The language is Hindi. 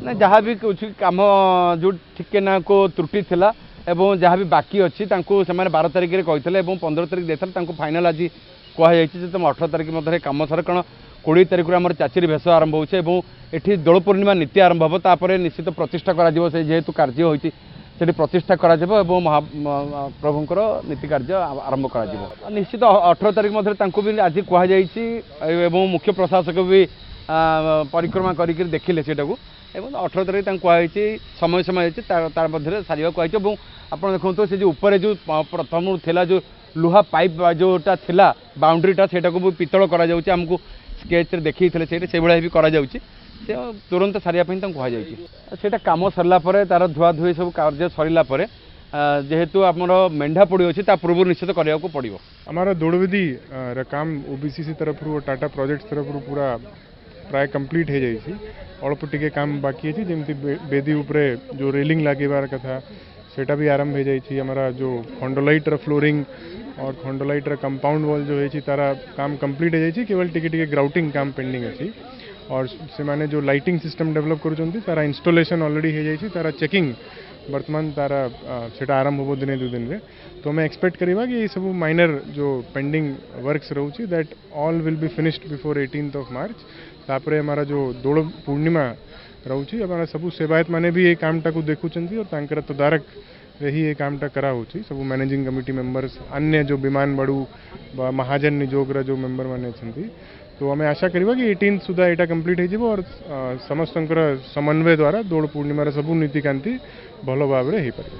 ना जहाँ भी कुछ कम जो ठीक ना को त्रुटि थिला एवं जहाँ भी बाकी अच्छी से 12 तारिख में कहते 15 तारिख देते फाइनाल आज कहुई तुम 18 तारिख मध्य कम सर कारण 20 तारिख आम चाचीरी भेष आरंभ होती दोल पूर्णिमा नीति आरंभ हम तापर निश्चित प्रतिष्ठा जेहेतु कार्य होती से प्रतिष्ठा महाप्रभुंर नीति कार्य आरंभ कर निश्चित 18 तारिख मध्य आज कहुई मुख्य प्रशासक भी परिक्रमा कर देखिले से 18 तारिख कहुई समय समय तार मध्य सारे कहुई आप देखो से जो ऊपर जो प्रथम थिला जो लुहा पाइप जोटा थिला बाउंड्रीटा से पितल करमको स्केच देखी से भाई भी करा तुरंत सारे कहुई कम सरला तार धुआ धुई सब कार्य सरला जेहेतु आम मेढ़ा पड़ी अच्छी पूर्व निश्चित करने को पड़ो हमारा दौड़विधि काम ओबीसीसी तरफ और टाटा प्रोजेक्ट तरफ पूरा प्राय कंप्लीट हो जाइए अल्प टिके काम बाकी अच्छी जमी बेदी उपरे जो रेलिंग लगेबार कथा सेटा भी आरंभ हो जाइए हमारा जो खंडोलाइट फ्लोरिंग और खंडोलाइट कंपाउंड वॉल जो है तारा काम कंप्लीट हो जाइए केवल टिके टिके ग्राउटिंग काम पेंडिंग अच्छी और से माने जो लाइटिंग सिस्टम डेवलप कर तारा इंस्टॉलेशन ऑलरेडी हो जाइए तारा चेकिंग वर्तमान तारा सेटा आरंभ हो दिने 2 दिन रे तो मैं एक्सपेक्ट करिबा कि ये सब माइनर जो पेंडिंग वर्क्स रहउची that all will be finished before 18th of March तापरे हमारा जो दोल पूर्णिमा रहउची हमारा सब सेवायत माने भी ये कामटा को देखुचंती और तांकर तदारक रही ये कामटा करा होची सब मैनेजिंग कमिटी मेंबर्स अन्य जो विमान बड़ू महाजन निजोग जो मेंबर माने छंती तो आम आशा करिबा कि 18 सुधा एटा कंप्लीट हो जिवो और समस्तंकर समन्वय द्वारा दोल पूर्णिमार सब नीतिकांति भल भाव में हो पारे।